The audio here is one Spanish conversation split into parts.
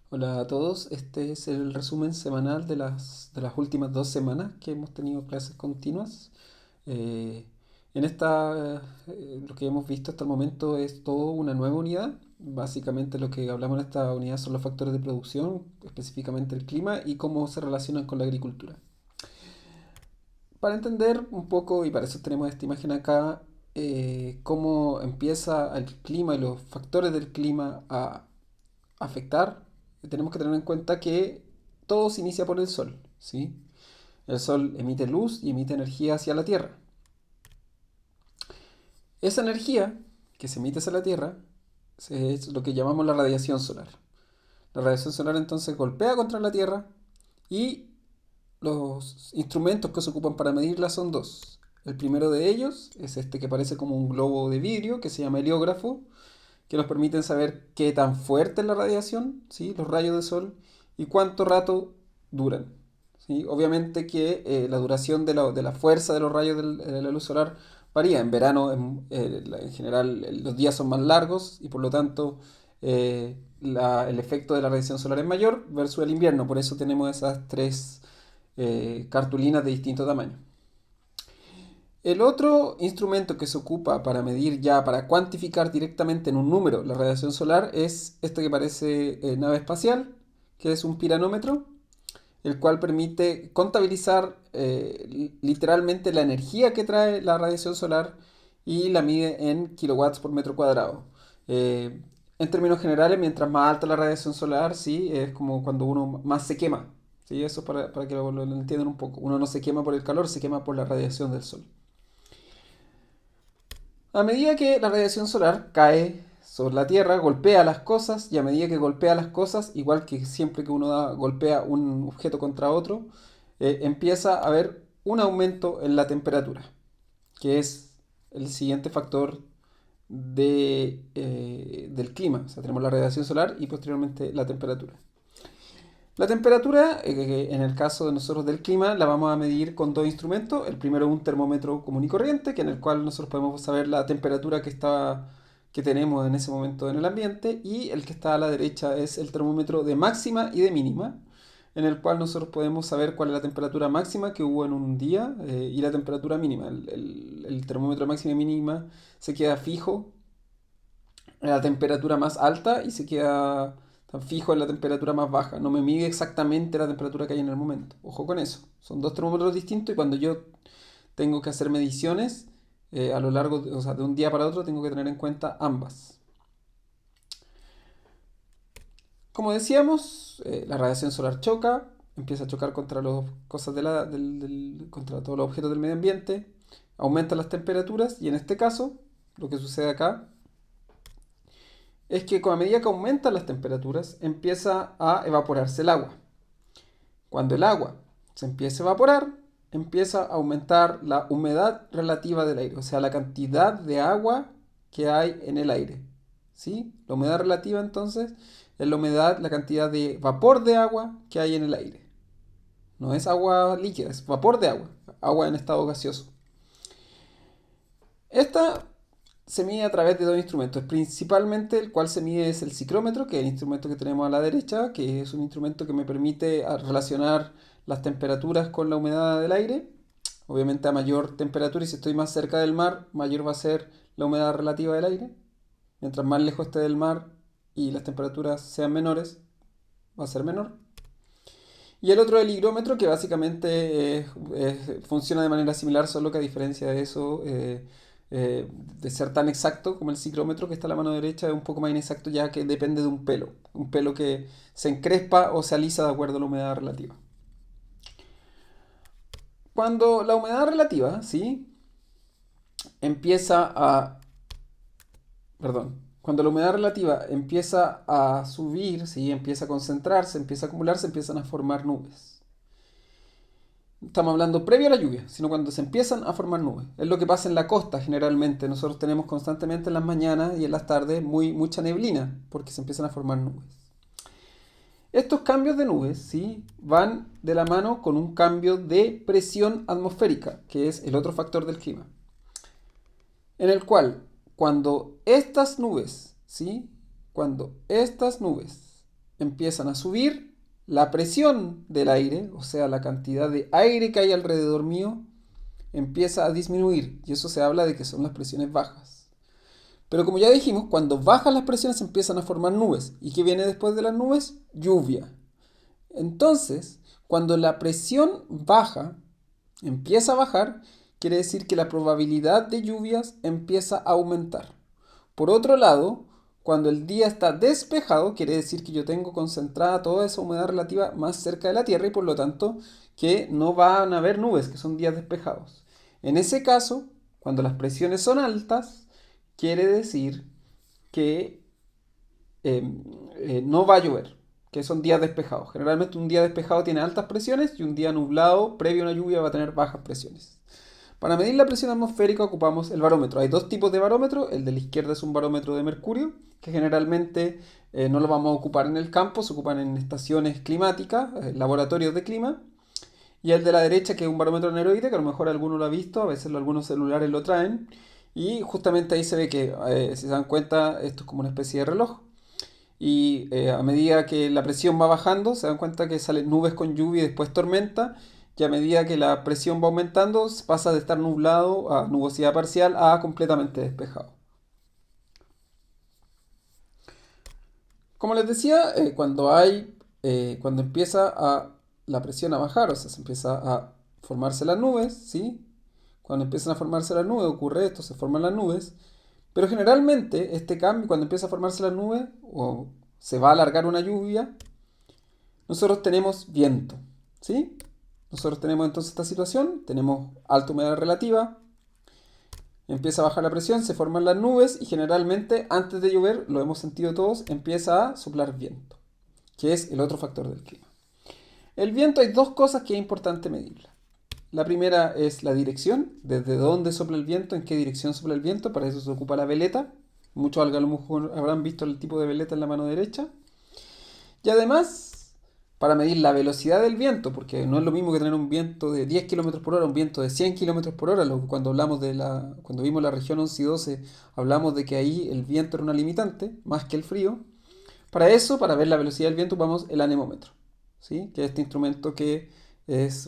Hola a todos, este es el resumen semanal de las últimas 2 semanas que hemos tenido clases continuas. Eh, lo que hemos visto hasta el momento es todo una nueva unidad. Básicamente lo que hablamos en esta unidad son los factores de producción, específicamente el clima y cómo se relacionan con la agricultura. Para entender un poco, y para eso tenemos esta imagen acá, cómo empieza el clima y los factores del clima a afectar, tenemos que tener en cuenta que todo se inicia por el Sol, ¿sí? El Sol emite luz y emite energía hacia la Tierra. Esa energía que se emite hacia la Tierra es lo que llamamos la radiación solar. La radiación solar entonces golpea contra la Tierra y los instrumentos que se ocupan para medirla son dos. El primero de ellos es este que parece como un globo de vidrio que se llama heliógrafo, que nos permiten saber qué tan fuerte es la radiación, ¿sí? Los rayos de sol, y cuánto rato duran. ¿Sí? Obviamente que la duración de la fuerza de los rayos de la luz solar varía. En verano, en general, los días son más largos y por lo tanto el efecto de la radiación solar es mayor versus el invierno. Por eso tenemos esas tres cartulinas de distinto tamaño. El otro instrumento que se ocupa para medir ya, para cuantificar directamente en un número la radiación solar es este que parece nave espacial, que es un piranómetro, el cual permite contabilizar literalmente la energía que trae la radiación solar y la mide en kilowatts por metro cuadrado. Eh, en términos generales, mientras más alta la radiación solar, sí, es como cuando uno más se quema. ¿Sí? Eso para que lo entiendan un poco. Uno no se quema por el calor, se quema por la radiación del sol. A medida que la radiación solar cae sobre la Tierra, golpea las cosas, y a medida que golpea las cosas, igual que siempre que uno golpea un objeto contra otro, empieza a haber un aumento en la temperatura, que es el siguiente factor del clima. O sea, tenemos la radiación solar y posteriormente la temperatura. La temperatura, en el caso de nosotros del clima, la vamos a medir con dos instrumentos. El primero es un termómetro común y corriente, que en el cual nosotros podemos saber la temperatura que tenemos en ese momento en el ambiente. Y el que está a la derecha es el termómetro de máxima y de mínima, en el cual nosotros podemos saber cuál es la temperatura máxima que hubo en un día y la temperatura mínima. El termómetro de máxima y mínima se queda fijo en la temperatura más alta y se queda tan fijo en la temperatura más baja. No me mide exactamente la temperatura que hay en el momento. Ojo con eso. Son dos termómetros distintos y cuando yo tengo que hacer mediciones a lo largo, o sea, de un día para otro, tengo que tener en cuenta ambas. Como decíamos, la radiación solar choca, empieza a chocar contra las cosas contra todos los objetos del medio ambiente, aumentan las temperaturas y en este caso, lo que sucede acá es que a medida que aumentan las temperaturas, empieza a evaporarse el agua. Cuando el agua se empieza a evaporar, empieza a aumentar la humedad relativa del aire, o sea, la cantidad de agua que hay en el aire. ¿Sí? La humedad relativa entonces es la humedad, la cantidad de vapor de agua que hay en el aire. No es agua líquida, es vapor de agua, agua en estado gaseoso. Esta se mide a través de dos instrumentos. Principalmente el cual se mide es el ciclómetro, que es el instrumento que tenemos a la derecha, que es un instrumento que me permite relacionar las temperaturas con la humedad del aire. Obviamente a mayor temperatura y si estoy más cerca del mar, mayor va a ser la humedad relativa del aire. Mientras más lejos esté del mar y las temperaturas sean menores, va a ser menor. Y el otro es el higrómetro, que básicamente funciona de manera similar, solo que a diferencia de eso, de ser tan exacto como el ciclómetro que está a la mano derecha, es un poco más inexacto ya que depende de un pelo que se encrespa o se alisa de acuerdo a la humedad relativa. Cuando la humedad relativa, ¿sí? empieza a, perdón, cuando la humedad relativa empieza a subir, ¿sí? empieza a concentrarse, empieza a acumularse, empiezan a formar nubes. Estamos hablando previo a la lluvia, sino cuando se empiezan a formar nubes. Es lo que pasa en la costa generalmente. Nosotros tenemos constantemente en las mañanas y en las tardes mucha neblina porque se empiezan a formar nubes. Estos cambios de nubes, ¿sí? van de la mano con un cambio de presión atmosférica, que es el otro factor del clima. En el cual, cuando estas nubes, ¿sí? cuando estas nubes empiezan a subir, la presión del aire, o sea, la cantidad de aire que hay alrededor mío, empieza a disminuir. Y eso se habla de que son las presiones bajas. Pero como ya dijimos, cuando bajan las presiones empiezan a formar nubes. ¿Y qué viene después de las nubes? Lluvia. Entonces, cuando la presión baja, empieza a bajar, quiere decir que la probabilidad de lluvias empieza a aumentar. Por otro lado, cuando el día está despejado, quiere decir que yo tengo concentrada toda esa humedad relativa más cerca de la Tierra y por lo tanto que no van a haber nubes, que son días despejados. En ese caso, cuando las presiones son altas, quiere decir que no va a llover, que son días despejados. Generalmente un día despejado tiene altas presiones y un día nublado previo a una lluvia va a tener bajas presiones. Para medir la presión atmosférica ocupamos el barómetro. Hay dos tipos de barómetro. El de la izquierda es un barómetro de mercurio, que generalmente no lo vamos a ocupar en el campo, se ocupan en estaciones climáticas, laboratorios de clima. Y el de la derecha, que es un barómetro aneroide, que a lo mejor alguno lo ha visto, a veces algunos celulares lo traen. Y justamente ahí se ve que, si se dan cuenta, esto es como una especie de reloj. Y a medida que la presión va bajando, se dan cuenta que salen nubes con lluvia y después tormenta. Y a medida que la presión va aumentando, pasa de estar nublado a nubosidad parcial a completamente despejado. Como les decía, cuando empieza la presión a bajar, o sea, se empieza a formarse las nubes, ¿sí? Cuando empiezan a formarse las nubes ocurre esto, se forman las nubes. Pero generalmente este cambio, cuando empieza a formarse las nubes o se va a alargar una lluvia, nosotros tenemos viento, ¿sí? Nosotros tenemos entonces esta situación, tenemos alta humedad relativa, empieza a bajar la presión, se forman las nubes y generalmente antes de llover, lo hemos sentido todos, empieza a soplar viento, que es el otro factor del clima. El viento hay dos cosas que es importante medirla. La primera es la dirección, desde dónde sopla el viento, en qué dirección sopla el viento, para eso se ocupa la veleta. Muchos a lo mejor habrán visto el tipo de veleta en la mano derecha. Y además, para medir la velocidad del viento, porque no es lo mismo que tener un viento de 10 km por hora, un viento de 100 km por hora. Cuando hablamos cuando vimos la región 11 y 12, hablamos de que ahí el viento era una limitante, más que el frío. Para eso, para ver la velocidad del viento, ocupamos el anemómetro, ¿sí? Que es este instrumento que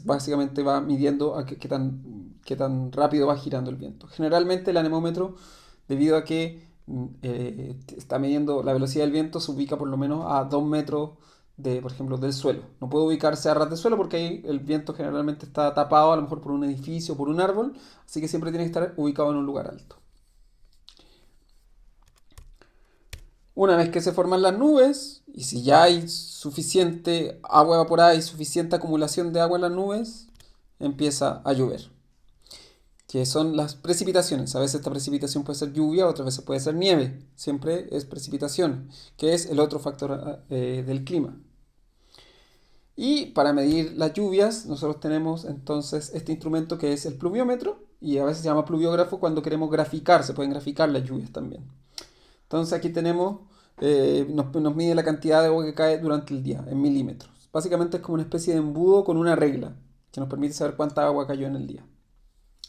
básicamente va midiendo qué tan rápido va girando el viento. Generalmente el anemómetro, debido a que está midiendo la velocidad del viento, se ubica por lo menos a 2 metros por ejemplo, del suelo. No puede ubicarse a ras de suelo porque ahí el viento generalmente está tapado a lo mejor por un edificio o por un árbol, así que siempre tiene que estar ubicado en un lugar alto. Una vez que se forman las nubes, y si ya hay suficiente agua evaporada y suficiente acumulación de agua en las nubes, empieza a llover, que son las precipitaciones. A veces esta precipitación puede ser lluvia, otras veces puede ser nieve. Siempre es precipitación, que es el otro factor del clima. Y para medir las lluvias, nosotros tenemos entonces este instrumento que es el pluviómetro, y a veces se llama pluviógrafo cuando queremos graficar, se pueden graficar las lluvias también. Entonces aquí tenemos, nos mide la cantidad de agua que cae durante el día en milímetros. Básicamente es como una especie de embudo con una regla que nos permite saber cuánta agua cayó en el día.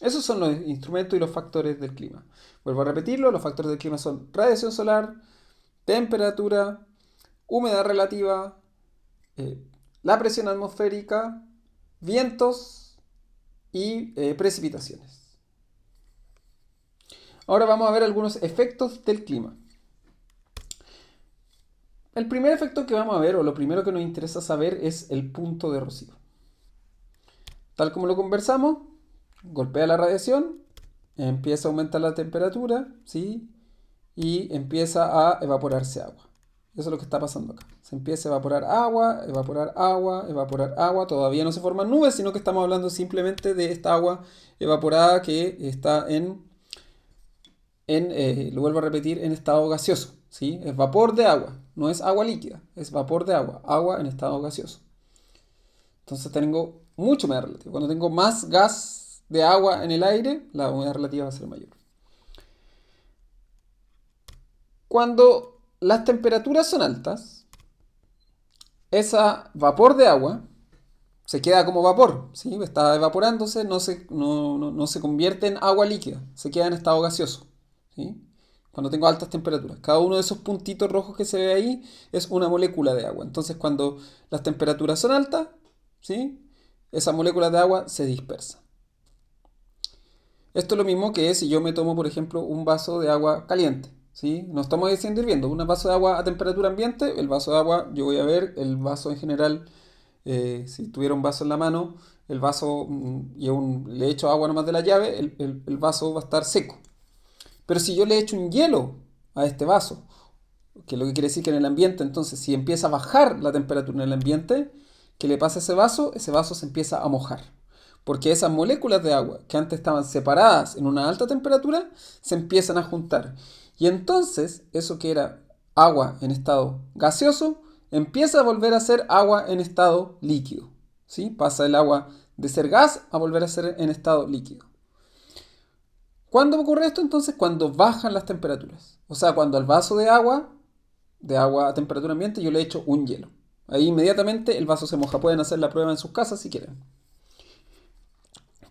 Esos son los instrumentos y los factores del clima. Vuelvo a repetirlo, los factores del clima son radiación solar, temperatura, humedad relativa, la presión atmosférica, vientos y precipitaciones. Ahora vamos a ver algunos efectos del clima. El primer efecto que vamos a ver, o lo primero que nos interesa saber, es el punto de rocío. Tal como lo conversamos, golpea la radiación, empieza a aumentar la temperatura, ¿sí? Y empieza a evaporarse agua. Eso es lo que está pasando acá. Se empieza a evaporar agua, evaporar agua, evaporar agua. Todavía no se forman nubes, sino que estamos hablando simplemente de esta agua evaporada que está lo vuelvo a repetir, en estado gaseoso, ¿sí? Es vapor de agua, no es agua líquida, es vapor de agua, agua en estado gaseoso. Entonces tengo mucha humedad relativa. Cuando tengo más gas de agua en el aire, la humedad relativa va a ser mayor. Cuando las temperaturas son altas, ese vapor de agua se queda como vapor, ¿sí? Está evaporándose, no se convierte en agua líquida, se queda en estado gaseoso, ¿sí? cuando tengo altas temperaturas. Cada uno de esos puntitos rojos que se ve ahí es una molécula de agua. Entonces, cuando las temperaturas son altas, ¿sí? Esas moléculas de agua se dispersan. Esto es lo mismo que si yo me tomo, por ejemplo, un vaso de agua caliente, ¿sí? No estamos diciendo hirviendo, un vaso de agua a temperatura ambiente, el vaso de agua, yo voy a ver el vaso en general, si tuviera un vaso en la mano, el vaso le echo agua nomás de la llave, el vaso va a estar seco. Pero si yo le echo un hielo a este vaso, que es lo que quiere decir que en el ambiente, entonces si empieza a bajar la temperatura en el ambiente, ¿qué le pasa a ese vaso? Ese vaso se empieza a mojar. Porque esas moléculas de agua que antes estaban separadas en una alta temperatura se empiezan a juntar. Y entonces eso que era agua en estado gaseoso empieza a volver a ser agua en estado líquido. ¿Sí? Pasa el agua de ser gas a volver a ser en estado líquido. ¿Cuándo ocurre esto entonces? Cuando bajan las temperaturas. O sea, cuando al vaso de agua a temperatura ambiente, yo le echo un hielo. Ahí inmediatamente el vaso se moja. Pueden hacer la prueba en sus casas si quieren.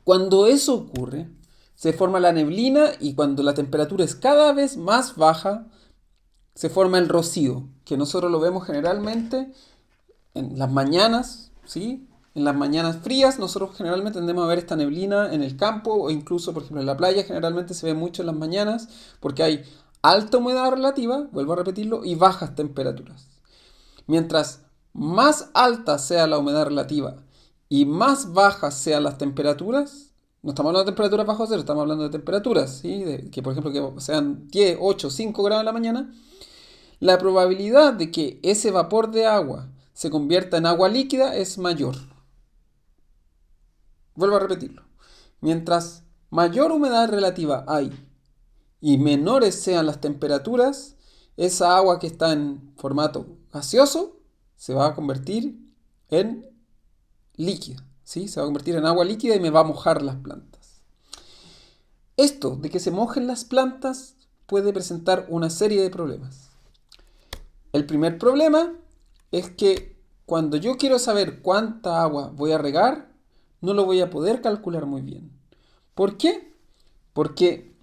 Cuando eso ocurre, se forma la neblina y cuando la temperatura es cada vez más baja, se forma el rocío, que nosotros lo vemos generalmente en las mañanas, ¿sí? En las mañanas frías nosotros generalmente tendemos a ver esta neblina en el campo o incluso, por ejemplo, en la playa generalmente se ve mucho en las mañanas porque hay alta humedad relativa, vuelvo a repetirlo, y bajas temperaturas. Mientras más alta sea la humedad relativa y más bajas sean las temperaturas, no estamos hablando de temperaturas bajo cero, estamos hablando de temperaturas, ¿sí? Que por ejemplo que sean 10, 8, 5 grados en la mañana, la probabilidad de que ese vapor de agua se convierta en agua líquida es mayor. Vuelvo a repetirlo. Mientras mayor humedad relativa hay y menores sean las temperaturas, esa agua que está en formato gaseoso se va a convertir en líquida, ¿sí? Se va a convertir en agua líquida y me va a mojar las plantas. Esto de que se mojen las plantas puede presentar una serie de problemas. El primer problema es que cuando yo quiero saber cuánta agua voy a regar, no lo voy a poder calcular muy bien. ¿Por qué? Porque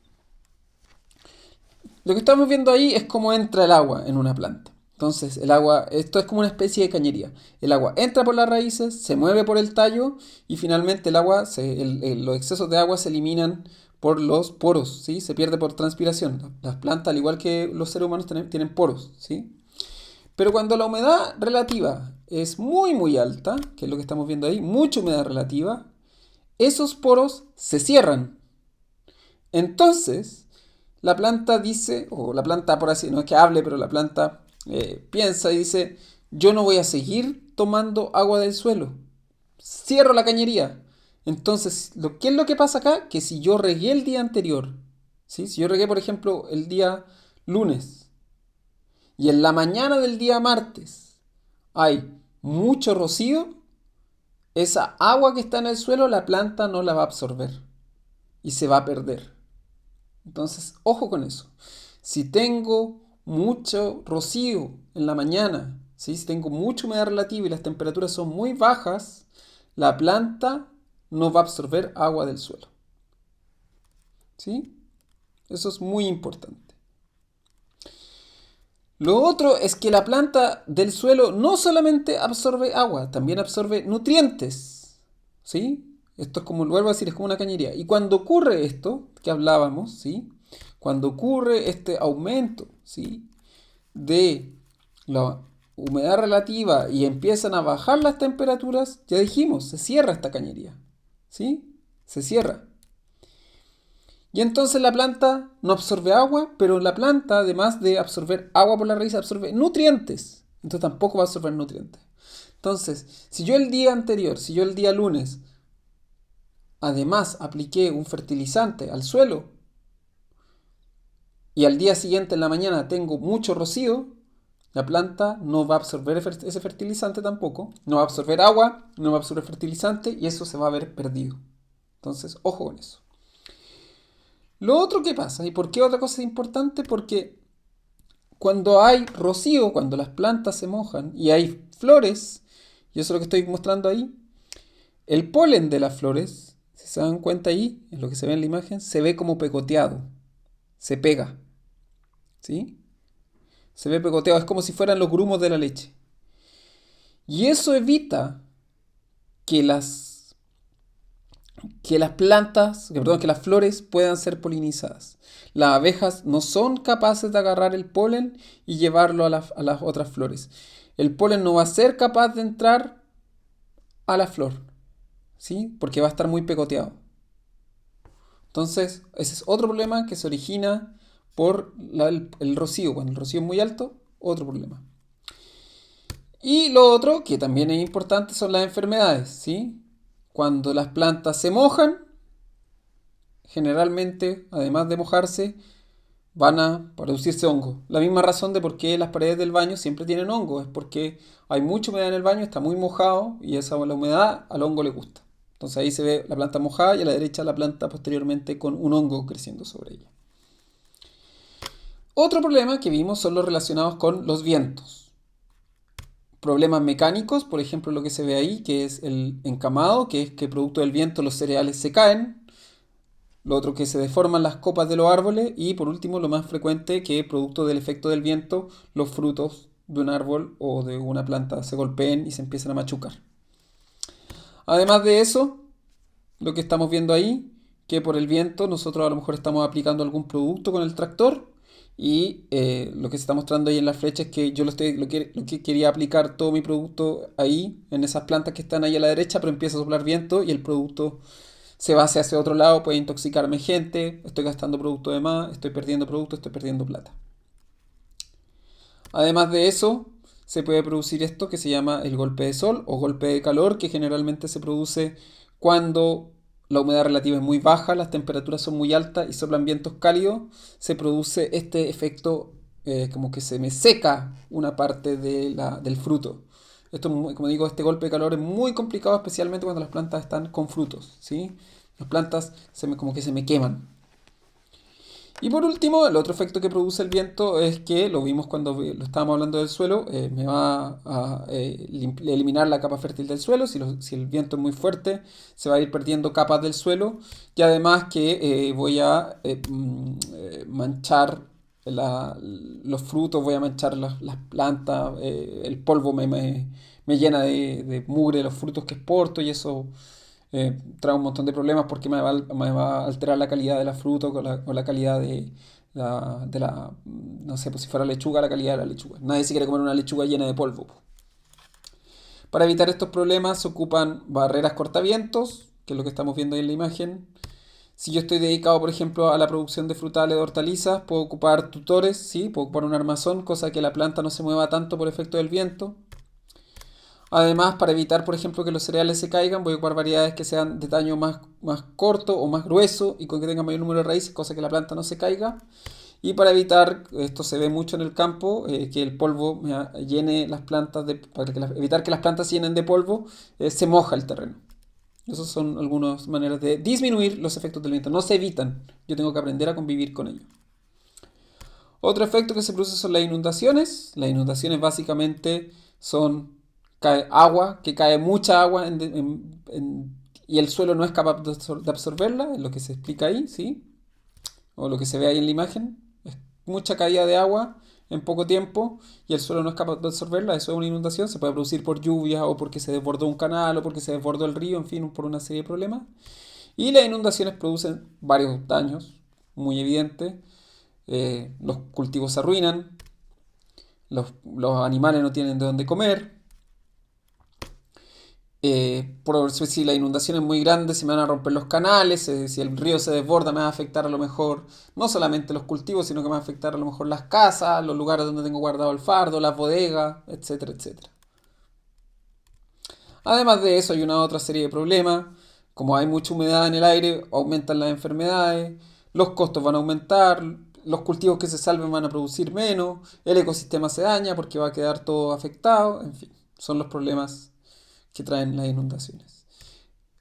lo que estamos viendo ahí es cómo entra el agua en una planta. Entonces, el agua, esto es como una especie de cañería. El agua entra por las raíces, se mueve por el tallo y finalmente el agua, los excesos de agua se eliminan por los poros, ¿sí? Se pierde por transpiración. Las plantas, al igual que los seres humanos, tienen poros, ¿sí? Pero cuando la humedad relativa es muy muy alta, que es lo que estamos viendo ahí, mucha humedad relativa, esos poros se cierran. Entonces, la planta dice, o la planta por así, no es que hable, pero la planta piensa y dice, yo no voy a seguir tomando agua del suelo. Cierro la cañería. Entonces, ¿qué es lo que pasa acá? Que si yo regué el día anterior, ¿sí? Si yo regué, por ejemplo, el día lunes, y en la mañana del día martes hay mucho rocío, esa agua que está en el suelo la planta no la va a absorber y se va a perder. Entonces, ojo con eso. Si tengo mucho rocío en la mañana, ¿sí? Si tengo mucha humedad relativa y las temperaturas son muy bajas, la planta no va a absorber agua del suelo. ¿Sí? Eso es muy importante. Lo otro es que la planta del suelo no solamente absorbe agua, también absorbe nutrientes. ¿Sí? Esto es como, vuelvo a decir, es como una cañería. Y cuando ocurre esto que hablábamos, ¿sí? Cuando ocurre este aumento, ¿sí? De la humedad relativa y empiezan a bajar las temperaturas, ya dijimos, se cierra esta cañería. ¿Sí? Se cierra. Y entonces la planta no absorbe agua, pero la planta, además de absorber agua por la raíz, absorbe nutrientes. Entonces tampoco va a absorber nutrientes. Entonces, si yo el día anterior, si yo el día lunes, además apliqué un fertilizante al suelo y al día siguiente en la mañana tengo mucho rocío, la planta no va a absorber ese fertilizante tampoco, no va a absorber agua, no va a absorber fertilizante y eso se va a ver perdido. Entonces, ojo con eso. Lo otro que pasa, ¿y por qué otra cosa es importante? Porque cuando hay rocío, cuando las plantas se mojan y hay flores, y eso es lo que estoy mostrando ahí, el polen de las flores, si se dan cuenta ahí, en lo que se ve en la imagen, se ve como pegoteado, se pega. ¿sí? Se ve pegoteado, es como si fueran los grumos de la leche. Y eso evita que las plantas, perdón, que las flores puedan ser polinizadas. Las abejas no son capaces de agarrar el polen y llevarlo a las otras flores. El polen no va a ser capaz de entrar a la flor, ¿sí? Porque va a estar muy pegoteado. Entonces, ese es otro problema que se origina por el rocío. Cuando el rocío es muy alto, otro problema. Y lo otro, que también es importante, son las enfermedades, ¿sí? Cuando las plantas se mojan, generalmente, además de mojarse, van a producirse hongos. La misma razón de por qué las paredes del baño siempre tienen hongos, es porque hay mucha humedad en el baño, está muy mojado y la humedad al hongo le gusta. Entonces ahí se ve la planta mojada y a la derecha la planta posteriormente con un hongo creciendo sobre ella. Otro problema que vimos son los relacionados con los vientos. Problemas mecánicos, por ejemplo lo que se ve ahí, que es el encamado, que es que producto del viento los cereales se caen. Lo otro, que se deforman las copas de los árboles. Y por último, lo más frecuente, que producto del efecto del viento, los frutos de un árbol o de una planta se golpeen y se empiezan a machucar. Además de eso, lo que estamos viendo ahí, que por el viento nosotros a lo mejor estamos aplicando algún producto con el tractor y lo que se está mostrando ahí en la flecha es que yo lo que quería aplicar todo mi producto ahí, en esas plantas que están ahí a la derecha, pero empieza a soplar viento y el producto se va hacia otro lado, puede intoxicarme gente, estoy gastando producto de más, estoy perdiendo producto, estoy perdiendo plata. Además de eso, se puede producir esto que se llama el golpe de sol o golpe de calor, que generalmente se produce cuando la humedad relativa es muy baja, las temperaturas son muy altas y soplan vientos cálidos, se produce este efecto como que se me seca una parte del fruto. Esto, como digo, este golpe de calor es muy complicado, especialmente cuando las plantas están con frutos, ¿sí? Las plantas como que se me queman. Y por último, el otro efecto que produce el viento es que, lo vimos cuando lo estábamos hablando del suelo, me va a eliminar la capa fértil del suelo. Si el viento es muy fuerte, se va a ir perdiendo capas del suelo. Y además que voy a manchar los frutos, voy a manchar las plantas, el polvo me llena de mugre los frutos que exporto y eso trae un montón de problemas porque me va a alterar la calidad de la fruta o la calidad no sé, pues si fuera lechuga, la calidad de la lechuga. Nadie se quiere comer una lechuga llena de polvo. Para evitar estos problemas se ocupan barreras cortavientos, que es lo que estamos viendo ahí en la imagen. Si yo estoy dedicado, por ejemplo, a la producción de frutales o hortalizas, puedo ocupar tutores, ¿sí? Puedo ocupar un armazón, cosa que la planta no se mueva tanto por efecto del viento. Además, para evitar, por ejemplo, que los cereales se caigan, voy a ocupar variedades que sean de tamaño más corto o más grueso y con que tengan mayor número de raíces, cosa que la planta no se caiga. Y para evitar, esto se ve mucho en el campo, que el polvo llene las plantas, evitar que las plantas se llenen de polvo, se moja el terreno. Esas son algunas maneras de disminuir los efectos del viento. No se evitan, yo tengo que aprender a convivir con ellos. Otro efecto que se produce son las inundaciones. Las inundaciones básicamente son cae agua, que cae mucha agua y el suelo no es capaz de absorberla, es lo que se explica ahí, ¿sí? O lo que se ve ahí en la imagen. Es mucha caída de agua en poco tiempo y el suelo no es capaz de absorberla, eso es una inundación, se puede producir por lluvia o porque se desbordó un canal o porque se desbordó el río, en fin, por una serie de problemas. Y las inundaciones producen varios daños muy evidentes. Los cultivos se arruinan, los animales no tienen de dónde comer, si la inundación es muy grande se me van a romper los canales, si el río se desborda me va a afectar a lo mejor no solamente los cultivos, sino que me va a afectar a lo mejor las casas, los lugares donde tengo guardado el fardo, las bodegas, etcétera, etcétera. Además de eso hay una otra serie de problemas, como hay mucha humedad en el aire, aumentan las enfermedades, los costos van a aumentar, los cultivos que se salven van a producir menos, el ecosistema se daña porque va a quedar todo afectado, en fin, son los problemas que traen las inundaciones.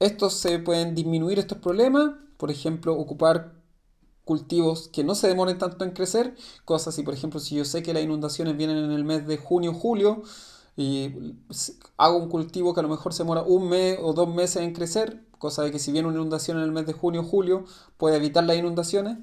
Estos se pueden disminuir estos problemas, por ejemplo, ocupar cultivos que no se demoren tanto en crecer, cosas así, por ejemplo, si yo sé que las inundaciones vienen en el mes de junio o julio y hago un cultivo que a lo mejor se demora un mes o 2 meses en crecer, cosa de que si viene una inundación en el mes de junio o julio puede evitar las inundaciones.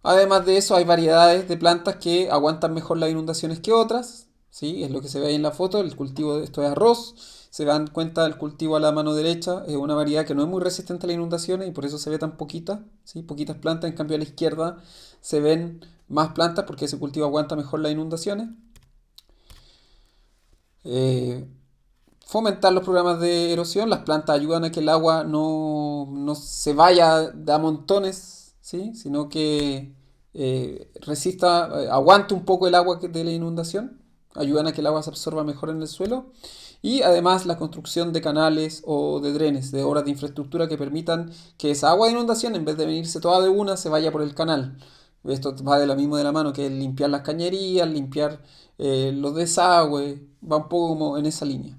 Además de eso, hay variedades de plantas que aguantan mejor las inundaciones que otras, ¿sí? Es lo que se ve ahí en la foto, el cultivo de esto es arroz. Se dan cuenta, el cultivo a la mano derecha es una variedad que no es muy resistente a las inundaciones y por eso se ve tan poquita, ¿sí? Poquitas plantas. En cambio, a la izquierda se ven más plantas porque ese cultivo aguanta mejor las inundaciones. Eh, Fomentar los programas de erosión. Las plantas ayudan a que el agua no se vaya de a montones, ¿sí? Sino que resista, aguante un poco el agua de la inundación. Ayudan a que el agua se absorba mejor en el suelo. Y además la construcción de canales o de drenes, de obras de infraestructura que permitan que esa agua de inundación, en vez de venirse toda de una, se vaya por el canal. Esto va de lo mismo de la mano, que es limpiar las cañerías, limpiar los desagües, va un poco como en esa línea.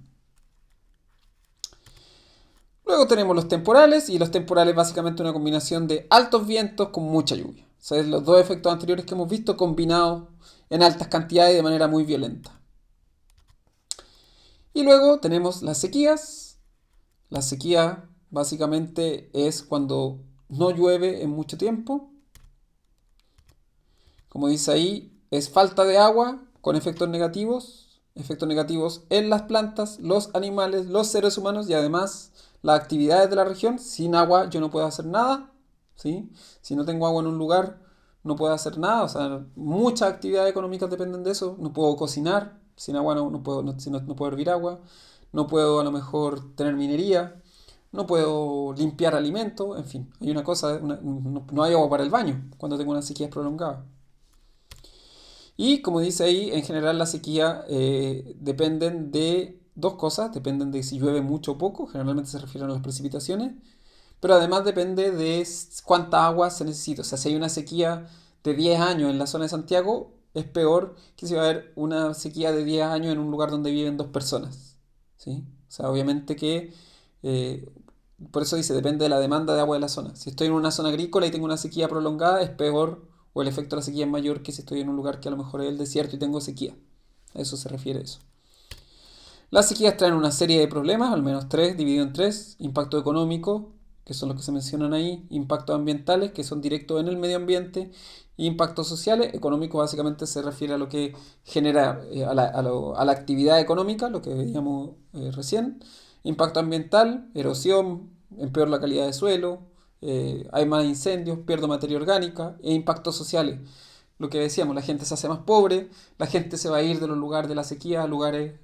Luego tenemos los temporales, y los temporales básicamente una combinación de altos vientos con mucha lluvia. O sea, los dos efectos anteriores que hemos visto combinados en altas cantidades de manera muy violenta. Y luego tenemos las sequías. La sequía básicamente es cuando no llueve en mucho tiempo. Como dice ahí, es falta de agua con efectos negativos. Efectos negativos en las plantas, los animales, los seres humanos y además las actividades de la región. Sin agua yo no puedo hacer nada, ¿sí? Si no tengo agua en un lugar, no puedo hacer nada. O sea, muchas actividades económicas dependen de eso. No puedo cocinar, sin agua no puedo, no puedo hervir agua. No puedo a lo mejor tener minería. No puedo limpiar alimentos. En fin, hay una cosa, no hay agua para el baño cuando tengo una sequía prolongada. Y como dice ahí, en general la sequía dependen de dos cosas, dependen de si llueve mucho o poco, generalmente se refieren a las precipitaciones, pero además depende de cuánta agua se necesita. O sea, si hay una sequía de 10 años en la zona de Santiago, es peor que si va a haber una sequía de 10 años en un lugar donde viven dos personas. ¿Sí? O sea, obviamente que, eh, por eso dice, depende de la demanda de agua de la zona. Si estoy en una zona agrícola y tengo una sequía prolongada, es peor, o el efecto de la sequía es mayor que si estoy en un lugar que a lo mejor es el desierto y tengo sequía. A eso se refiere eso. Las sequías traen una serie de problemas, al menos tres, dividido en tres. Impacto económico, que son los que se mencionan ahí. Impactos ambientales, que son directos en el medio ambiente. Y impactos sociales. Económico básicamente se refiere a lo que genera, a la actividad económica, lo que veíamos recién. Impacto ambiental, erosión, empeora la calidad de suelo, hay más incendios, pierdo materia orgánica. E impactos sociales, lo que decíamos, la gente se hace más pobre, la gente se va a ir de los lugares de la sequía a lugares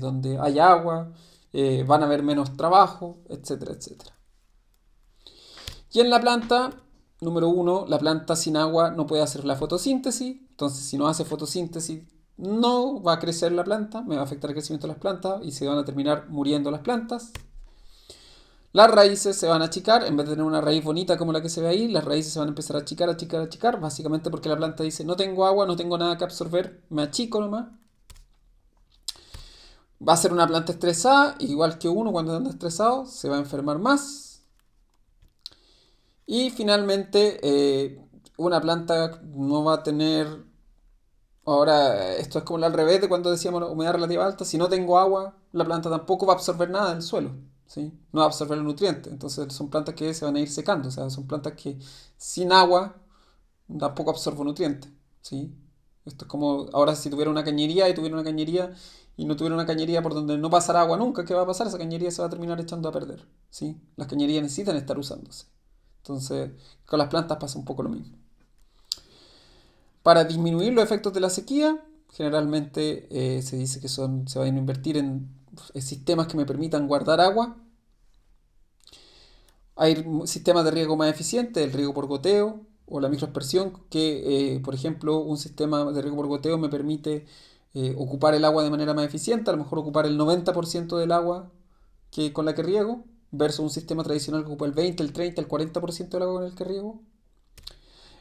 donde hay agua, van a haber menos trabajo, etcétera, etcétera. Y en la planta, número uno, la planta sin agua no puede hacer la fotosíntesis, entonces si no hace fotosíntesis no va a crecer la planta, me va a afectar el crecimiento de las plantas y se van a terminar muriendo las plantas. Las raíces se van a achicar, en vez de tener una raíz bonita como la que se ve ahí, las raíces se van a empezar a achicar, achicar, achicar, básicamente porque la planta dice, no tengo agua, no tengo nada que absorber, me achico nomás. Va a ser una planta estresada, igual que uno cuando anda estresado, se va a enfermar más. Y finalmente, una planta no va a tener... Ahora, esto es como al revés de cuando decíamos humedad relativa alta. Si no tengo agua, la planta tampoco va a absorber nada del suelo, ¿sí? No va a absorber los nutrientes. Entonces son plantas que se van a ir secando. O sea, son plantas que sin agua tampoco absorben nutrientes, ¿sí? Esto es como ahora si tuviera una cañería y no tuviera una cañería por donde no pasara agua nunca, ¿qué va a pasar? Esa cañería se va a terminar echando a perder, ¿sí? Las cañerías necesitan estar usándose. Entonces, con las plantas pasa un poco lo mismo. Para disminuir los efectos de la sequía, generalmente se dice que se van a invertir en sistemas que me permitan guardar agua. Hay sistemas de riego más eficientes, el riego por goteo o la microaspersión, que por ejemplo un sistema de riego por goteo me permite ocupar el agua de manera más eficiente, a lo mejor ocupar el 90% del agua con la que riego, versus un sistema tradicional que ocupa el 20, el 30, el 40% del agua con el que riego.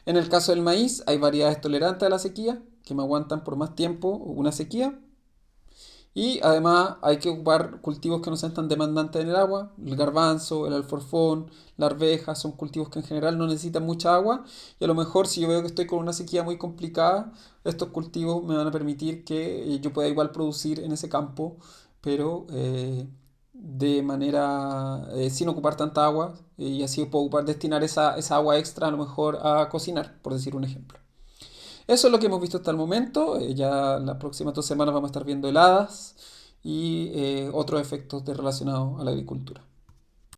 En el caso del maíz, hay variedades tolerantes a la sequía, que me aguantan por más tiempo una sequía. Y además hay que ocupar cultivos que no sean tan demandantes en el agua. El garbanzo, el alforfón, la arveja son cultivos que en general no necesitan mucha agua. Y a lo mejor si yo veo que estoy con una sequía muy complicada, estos cultivos me van a permitir que yo pueda igual producir en ese campo, pero de manera sin ocupar tanta agua y así puedo destinar esa agua extra a lo mejor a cocinar, por decir un ejemplo. Eso es lo que hemos visto hasta el momento. Ya las próximas 2 semanas vamos a estar viendo heladas y otros efectos relacionados a la agricultura.